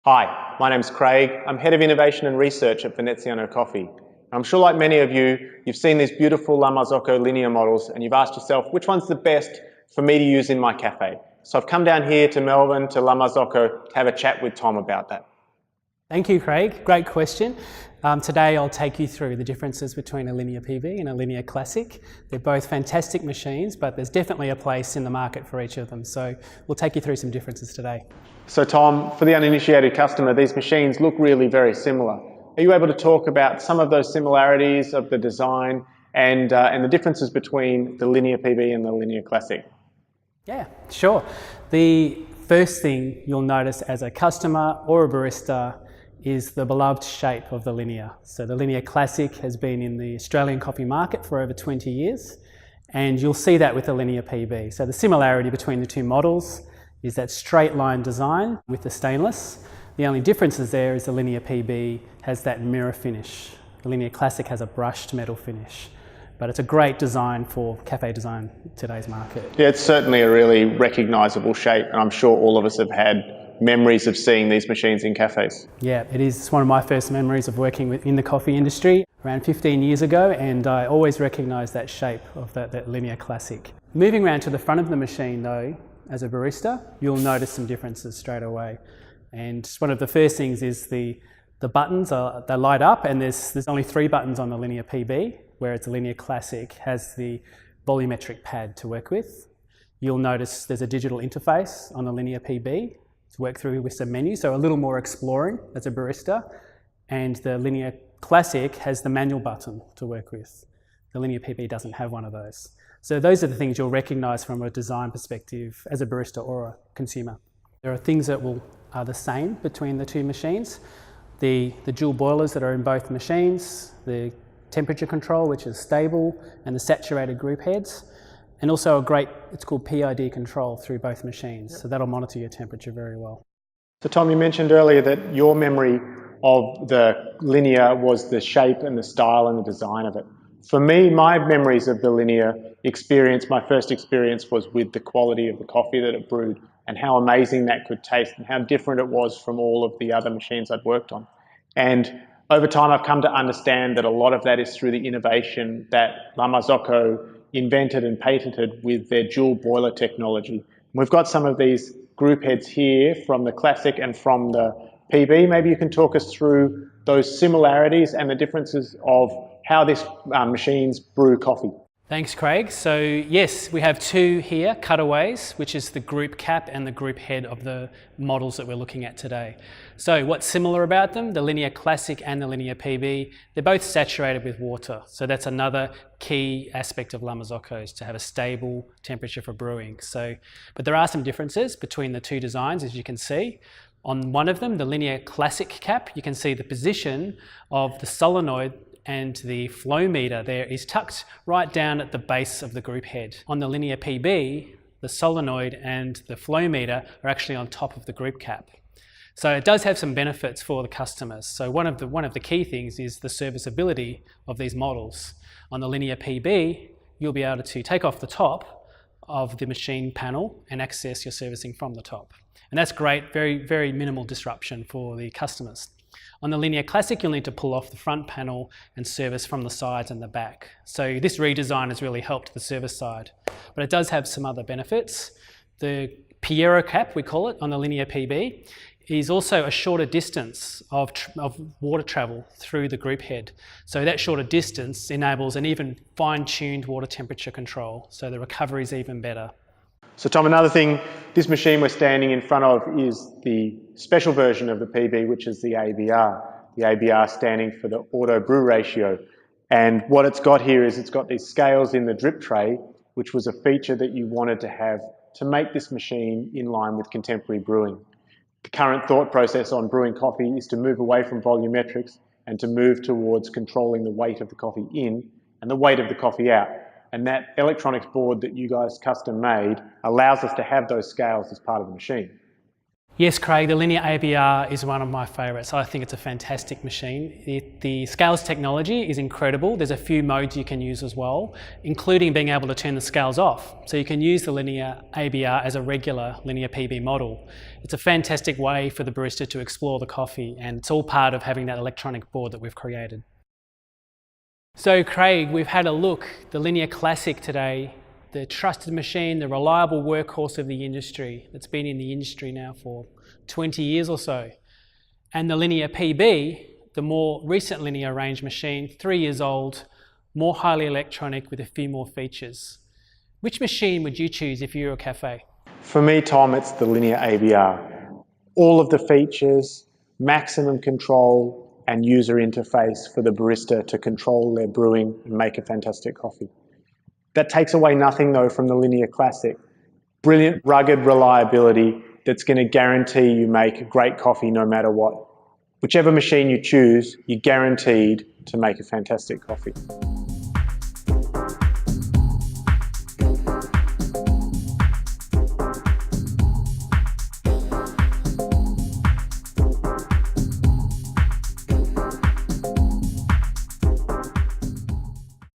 Hi, my name's Craig. I'm Head of Innovation and Research at Veneziano Coffee. I'm sure like many of you, you've seen these beautiful La Marzocco Linea models and you've asked yourself, which one's the best for me to use in my cafe? So I've come down here to Melbourne, to La Marzocco, to have a chat with Tom about that. Thank you, Craig. Great question. Today I'll take you through the differences between a Linea PB and a Linea Classic. They're both fantastic machines, but there's definitely a place in the market for each of them. So we'll take you through some differences today. So Tom, for the uninitiated customer, these machines look really very similar. Are you able to talk about some of those similarities of the design and the differences between the Linea PB and the Linea Classic? Yeah, sure. The first thing you'll notice as a customer or a barista is the beloved shape of the Linea. So the Linea Classic has been in the Australian coffee market for over 20 years, and you'll see that with the Linea PB. So the similarity between the two models is that straight line design with the stainless. The only difference there is the Linea PB has that mirror finish. The Linea Classic has a brushed metal finish. But it's a great design for cafe design in today's market. Yeah, it's certainly a really recognisable shape, and I'm sure all of us have had memories of seeing these machines in cafes. Yeah, it is. It's one of my first memories of working in the coffee industry around 15 years ago, and I always recognise that shape of that Linea Classic. Moving around to the front of the machine though, as a barista, you'll notice some differences straight away. And one of the first things is the buttons, they light up, and there's only 3 buttons on the Linea PB, whereas the Linea Classic has the volumetric pad to work with. You'll notice there's a digital interface on the Linea PB to work through with some menus, so a little more exploring as a barista. And the Linea Classic has the manual button to work with. The Linea PB doesn't have one of those. So those are the things you'll recognise from a design perspective as a barista or a consumer. There are things that are the same between the two machines. The dual boilers that are in both machines, the temperature control, which is stable, and the saturated group heads, and also it's called PID control through both machines. Yep. So that'll monitor your temperature very well. So Tom, you mentioned earlier that your memory of the Linea was the shape and the style and the design of it. For me, my memories of the Linea experience, my first experience was with the quality of the coffee that it brewed and how amazing that could taste and how different it was from all of the other machines I'd worked on. And over time, I've come to understand that a lot of that is through the innovation that La Marzocco invented and patented with their dual boiler technology. We've got some of these group heads here from the Classic and from the PB. Maybe you can talk us through those similarities and the differences of how these machines brew coffee. Thanks, Craig. So yes, we have 2 here, cutaways, which is the group cap and the group head of the models that we're looking at today. So what's similar about them? The Linea Classic and the Linea PB, they're both saturated with water. So that's another key aspect of La Marzocco's, to have a stable temperature for brewing. But there are some differences between the 2 designs, as you can see. On one of them, the Linea Classic cap, you can see the position of the solenoid and the flow meter there is tucked right down at the base of the group head. On the Linea PB, the solenoid and the flow meter are actually on top of the group cap. So it does have some benefits for the customers. So one of the key things is the serviceability of these models. On the Linea PB, you'll be able to take off the top of the machine panel and access your servicing from the top. And that's great, very, very minimal disruption for the customers. On the Linea Classic, you'll need to pull off the front panel and service from the sides and the back. So this redesign has really helped the service side, but it does have some other benefits. The Piero cap, we call it, on the Linea PB, is also a shorter distance of water travel through the group head. So that shorter distance enables an even fine-tuned water temperature control, so the recovery is even better. So Tom, another thing, this machine we're standing in front of is the special version of the PB, which is the ABR. The ABR standing for the auto brew ratio. And what it's got here is it's got these scales in the drip tray, which was a feature that you wanted to have to make this machine in line with contemporary brewing. The current thought process on brewing coffee is to move away from volumetrics and to move towards controlling the weight of the coffee in and the weight of the coffee out. And that electronics board that you guys custom made allows us to have those scales as part of the machine. Yes, Craig, the Linea ABR is one of my favourites. I think it's a fantastic machine. The scales technology is incredible. There's a few modes you can use as well, including being able to turn the scales off. So you can use the Linea ABR as a regular Linea PB model. It's a fantastic way for the barista to explore the coffee, and it's all part of having that electronic board that we've created. So Craig, we've had a look, the Linea Classic today, the trusted machine, the reliable workhorse of the industry that's been in the industry now for 20 years or so. And the Linea PB, the more recent Linea range machine, 3 years old, more highly electronic with a few more features. Which machine would you choose if you were a cafe? For me, Tom, it's the Linea ABR. All of the features, maximum control and user interface for the barista to control their brewing and make a fantastic coffee. That takes away nothing though from the Linea Classic. Brilliant, rugged reliability that's going to guarantee you make great coffee no matter what. Whichever machine you choose, you're guaranteed to make a fantastic coffee.